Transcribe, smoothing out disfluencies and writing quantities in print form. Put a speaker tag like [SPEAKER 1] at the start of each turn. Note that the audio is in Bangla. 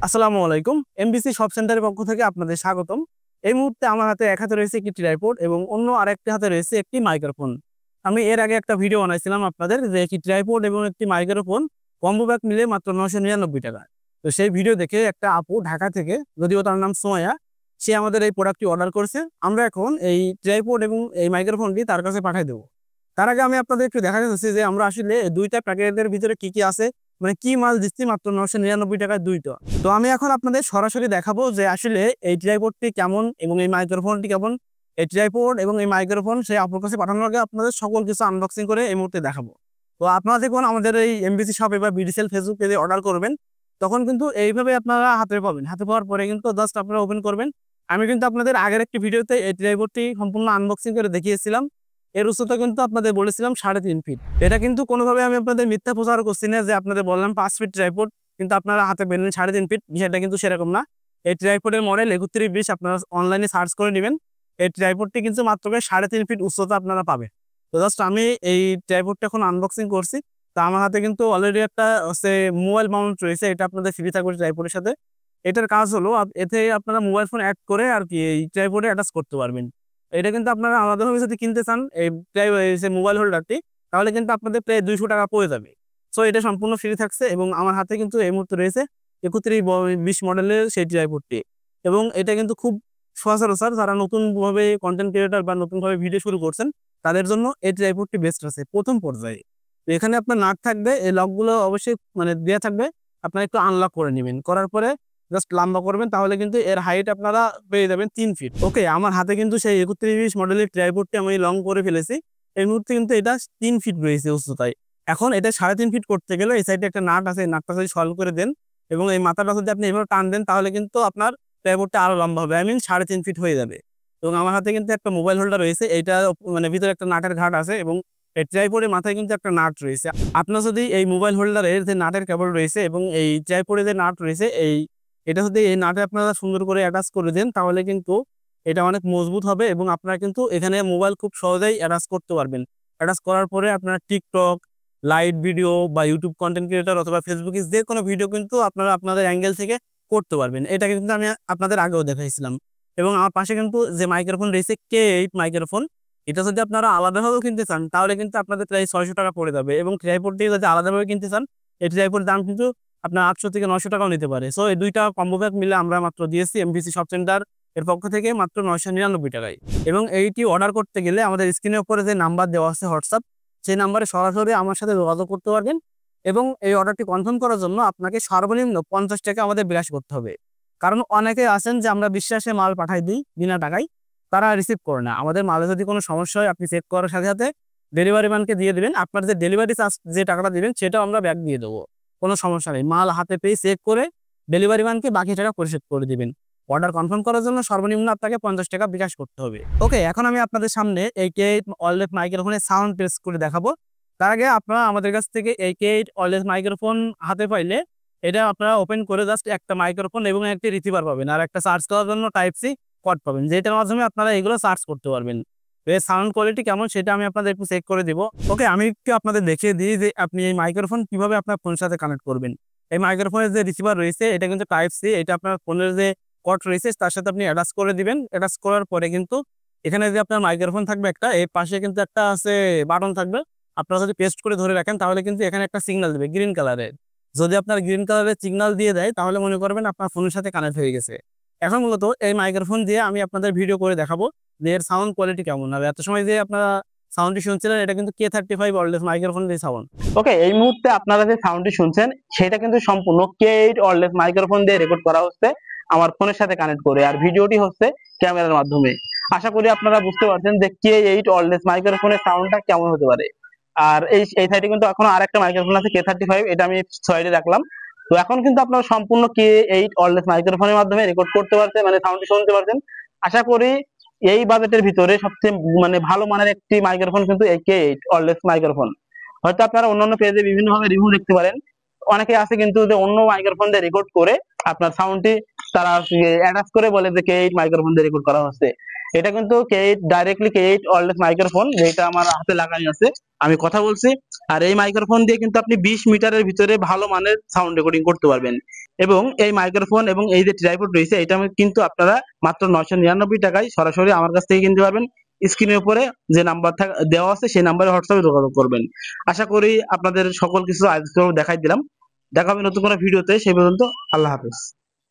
[SPEAKER 1] আসসালামু আলাইকুম। এমবিসি শপ সেন্টারের পক্ষ থেকে আপনাদের স্বাগতম। এই মুহূর্তে আমার হাতে এক হাতে রয়েছে একটি ট্রাইপড এবং অন্য আরেকটি হাতে রয়েছে একটি মাইক্রোফোন। আমি এর আগে একটা ভিডিও বানাইছিলাম আপনাদের যে একটি ট্রাইপড এবং একটি মাইক্রোফোন কম্বো প্যাক মিলে মাত্র 999 টাকা। তো সেই ভিডিও দেখে একটা আপু ঢাকা থেকে, যদিও তার নাম সোমায়া, সে আমাদের এই প্রোডাক্টটি অর্ডার করেছে। আমরা এখন এই ট্রাইপড এবং এই মাইক্রোফোনটি তার কাছে পাঠিয়ে দেবো। তার আগে আমি আপনাদের একটু দেখাতে চাচ্ছি যে আমরা আসলে দুইটা প্যাকেটের ভিতরে কি কি আছে, মানে কি মাল দিচ্ছি মাত্র 999 টাকায় দুইটা। তো আমি এখন আপনাদের সরাসরি দেখাবো যে আসলে এই ট্রাইপডটি কেমন এবং এই মাইক্রোফোনটি কেমন। এই ট্রাইপড এবং এই মাইক্রোফোন সেই আপুর কাছে পাঠানোর আগে আপনাদের সকল কিছু আনবক্সিং করে এই মুহূর্তে দেখাবো। তো আপনারা যখন আমাদের এই এমবিসি শপে বা বিডিসেল ফেসবুক পেজে অর্ডার করবেন, তখন কিন্তু এইভাবে আপনারা হাতে পাবেন। হাতে পাওয়ার পরে কিন্তু জাস্ট আপনারা ওপেন করবেন। আমি কিন্তু আপনাদের আগের একটি ভিডিওতে এই ট্রাইপডটি সম্পূর্ণ আনবক্সিং করে দেখিয়েছিলাম। এর উচ্চতা কিন্তু আপনাদের বলেছিলাম 3.5 ফিট। এটা কিন্তু কোনোভাবে আমি আপনাদের মিথ্যা প্রচার করছি না যে আপনাদের বললাম 5 ফিট ট্রাইপড কিন্তু আপনারা হাতে পেলেন 3.5 ফিট। বিষয়টা কিন্তু সেরকম না। এই ট্রাইপডের মডেল 3120 আপনারা অনলাইনে সার্চ করে নেবেন। এই ট্রাইপডটি কিন্তু মাত্র 3.5 ফিট উচ্চতা আপনারা পাবেন। তো জাস্ট আমি এই ট্রাইপডটা এখন আনবক্সিং করছি। তো আমার হাতে কিন্তু অলরেডি একটা মোবাইল মাউন্ট রয়েছে। এটা আপনাদের ফ্রি থাকবে ট্রাইপডের সাথে। এটার কাজ হলো এতে আপনারা মোবাইল ফোন অ্যাড করে আর কি এই ট্রাইপডে অ্যাটাচ করতে পারবেন। এটা কিন্তু আপনারা আলাদাভাবে যদি কিনতে চান এই মোবাইল হোল্ডারটি, তাহলে কিন্তু আপনাদের প্রায় 200 টাকা পড়ে যাবে। সো এটা সম্পূর্ণ ফ্রি থাকছে এবং আমার হাতে কিন্তু এই মুহূর্তে রয়েছে 3120 মডেলের সেই ট্রাইপডটি। এবং এটা কিন্তু খুব সচরাচর যারা নতুনভাবে কন্টেন্ট ক্রিয়েটর বা নতুনভাবে ভিডিও শুরু করছেন, তাদের জন্য এই ট্রাইপডটি বেস্ট আছে প্রথম পর্যায়ে। তো এখানে আপনার নাট থাকবে, এই লকগুলো অবশ্যই মানে দেওয়া থাকবে। আপনারা একটু আনলক করে নেবেন, করার পরে জাস্ট লম্বা করবেন, তাহলে কিন্তু এর হাইট আপনারা পেয়ে যাবেন 3 ফিট। ওকে, আমার হাতে কিন্তু সেই 3120 মডেলের ট্রাইপডটি আমি লং করে ফেলেছি। এই মুহূর্তে কিন্তু এটা 3 ফিট রয়েছে উচ্চতায়। এখন এটা 3.5 ফিট করতে গেলে এই সাইডে একটা নাট আছে, নাটটা যদি সলভ করে দেন এবং এই মাথাটা যদি আপনি এভাবে টান দেন, তাহলে কিন্তু আপনার ট্রাইপডটা আরো লম্বা হবে, আই মিন 3.5 ফিট হয়ে যাবে। এবং আমার হাতে কিন্তু একটা মোবাইল হোল্ডার রয়েছে, এইটা মানে ভিতরে একটা নাটের ঘাট আছে এবং এই ট্রাইপডের মাথায় কিন্তু একটা নাট রয়েছে। আপনার যদি এই মোবাইল হোল্ডারের যে নাটের কেবল রয়েছে এবং এই ট্রাইপডের যে নাট রয়েছে, এটা যদি এই নাটে আপনারা সুন্দর করে অ্যাটাচ করে দেন, তাহলে কিন্তু এটা অনেক মজবুত হবে এবং আপনারা কিন্তু এখানে মোবাইল খুব সহজেই অ্যাটাচ করতে পারবেন। অ্যাটাচ করার পরে আপনারা টিকটক, লাইভ ভিডিও বা ইউটিউব কন্টেন্ট ক্রিয়েটর অথবা ফেসবুকে যে কোনো ভিডিও কিন্তু আপনারা আপনাদের অ্যাঙ্গেল থেকে করতে পারবেন। এটা কিন্তু আমি আপনাদের আগেও দেখাইছিলাম। এবং আমার পাশে কিন্তু যে মাইক্রোফোন রয়েছে K8 মাইক্রোফোন, এটা যদি আপনারা আলাদাভাবেও কিনতে চান, তাহলে কিন্তু আপনাদের প্রায় 600 টাকা পড়ে যাবে। এবং ট্রাইপডটি যদি আলাদাভাবে কিনতে চান, এই ট্রাইপডের দাম কিন্তু আপনার 800 থেকে 900 টাকাও নিতে পারে। সো এই দুইটা কম্বো প্যাক মিলে আমরা মাত্র দিয়েছি এমবিসি শপ সেন্টার এর পক্ষ থেকে মাত্র 999 টাকায়। এবং এইটি অর্ডার করতে গেলে আমাদের স্ক্রিনের উপরে যে নাম্বার দেওয়া আছে হোয়াটসঅ্যাপ, সেই নাম্বারে সরাসরি আমার সাথে যোগাযোগ করতে পারবেন। এবং এই অর্ডারটি কনফার্ম করার জন্য আপনাকে সর্বনিম্ন 50 টাকা আমাদের বিকাশ করতে হবে। কারণ অনেকে আছেন যে আমরা বিশ্বাসে মাল পাঠাই দিই বিনা টাকায়, তারা রিসিভ করে না। আমাদের মালে যদি কোনো সমস্যা হয়, আপনি চেক করার সাথে সাথে ডেলিভারি ম্যানকে দিয়ে দেবেন। আপনার যে ডেলিভারি চার্জ যে টাকাটা দিবেন, সেটাও আমরা ব্যাক দিয়ে দেবো। কোনো সমস্যা নেই, মাল হাতে পেয়ে চেক করে ডেলিভারি ম্যানকে বাকি টাকা পরিশোধ করে দিবেন। অর্ডার কনফার্ম করার জন্য সর্বনিম্ন আপনাকে 50 টাকা বিকাশ করতে হবে। ওকে, এখন আমি আপনাদের সামনে এই K8 ওয়্যারলেস মাইক্রোফোনের সাউন্ড টেস্ট করে দেখাবো। তার আগে আপনারা আমাদের কাছ থেকে এই K8 ওয়্যারলেস মাইক্রোফোন হাতে পাইলে এটা আপনারা ওপেন করে জাস্ট একটা মাইক্রোফোন এবং একটি রিসিভার পাবেন, আর একটা চার্জ করার জন্য টাইপ সি পট পাবেন, যেটার মাধ্যমে আপনারা এগুলো চার্জ করতে পারবেন। এর সাউন্ড কোয়ালিটি কেমন সেটা আমি আপনাদের একটু চেক করে দিব। ওকে, আমি একটু আপনাদের দেখিয়ে দিই যে আপনি এই মাইক্রোফোন কিভাবে আপনার ফোনের সাথে কানেক্ট করবেন। এই মাইক্রোফোনের যে রিসিভার রয়েছে, এটা কিন্তু টাইপ সি। এটা আপনার ফোনের যে কট রয়েছে তার সাথে আপনি অ্যাটাচ করে দিবেন। অ্যাটাচ করার পরে কিন্তু এখানে যে আপনার মাইক্রোফোন থাকবে একটা, এর পাশে কিন্তু একটা আছে বাটন থাকবে। আপনারা যদি পেস্ট করে ধরে রাখেন, তাহলে কিন্তু এখানে একটা সিগন্যাল দেবে গ্রিন কালারের। যদি আপনার গ্রিন কালারের সিগন্যাল দিয়ে দেয়, তাহলে মনে করবেন আপনার ফোনের সাথে কানেক্ট হয়ে গেছে। এখন মূলত এই মাইক্রোফোন দিয়ে আমি আপনাদের ভিডিও করে দেখাবো যে এর সাউন্ড কোয়ালিটি কেমন হবে। এত সময় যে আপনারা সাউন্ডটি শুনছিলেন, এটা কিন্তু K35 ওয়্যারলেস মাইক্রোফোনের সাউন্ড। ওকে, এই মুহূর্তে আপনারা যে সাউন্ডটি শুনছেন, সেটা কিন্তু সম্পূর্ণ K8 ওয়্যারলেস মাইক্রোফোন দিয়ে রেকর্ড করা হচ্ছে আমার ফোনের সাথে কানেক্ট করে, আর ভিডিওটি হচ্ছে ক্যামেরার মাধ্যমে। আশা করি আপনারা বুঝতে পারছেন যে K8 ওয়্যারলেস মাইক্রোফোনের সাউন্ডটা কেমন হতে পারে। আর এই সাইডে কিন্তু এখনো আরেকটা মাইক্রোফোন আছে K35, এটা আমি সাইডে রাখলাম। তো এখন কিন্তু আপনারা সম্পূর্ণ K8 ওয়্যারলেস মাইক্রোফোনের মাধ্যমে রেকর্ড করতে পারছেন, মানে সাউন্ডটি শুনতে পারছেন। আশা করি এই বাজেটের ভিতরে সবচেয়ে মানে ভালো মানের একটি মাইক্রোফোন কিন্তু এই K8 ওয়্যারলেস মাইক্রোফোন। হয়তো আপনারা অন্যান্য পেজে বিভিন্ন ভাবে রিভিউ দেখতে পারেন, অনেকে আছে কিন্তু যে অন্য মাইক্রোফোন দিয়ে রেকর্ড করে আপনার সাউন্ডটি তারা অ্যাটাচ করে বলে যে K8 মাইক্রোফোন দিয়ে রেকর্ড করা হচ্ছে। এটা কিন্তু K8 directly K8 wireless microphone, যেটা আমার হাতে লাগানো আছে, আমি কথা বলছি। আর এই মাইক্রোফোন দিয়ে কিন্তু আপনি 20 মিটারের ভিতরে ভালো মানের সাউন্ড রেকর্ডিং করতে পারবেন। এবং এই মাইক্রোফোন এবং এই যে ট্রাইপড রয়েছে এটা কিন্তু আপনারা মাত্র 999 টাকায় সরাসরি আমার কাছ থেকে কিনতে পারবেন। স্ক্রিনের উপরে যে নাম্বার দেওয়া আছে সেই নাম্বারে হোয়াটসঅ্যাপে যোগাযোগ করবেন। আশা করি আপনাদের সকল কিছু আজকে দেখাই দিলাম। দেখা হবে নতুন কোনো ভিডিওতে, সেই পর্যন্ত আল্লাহ হাফেজ।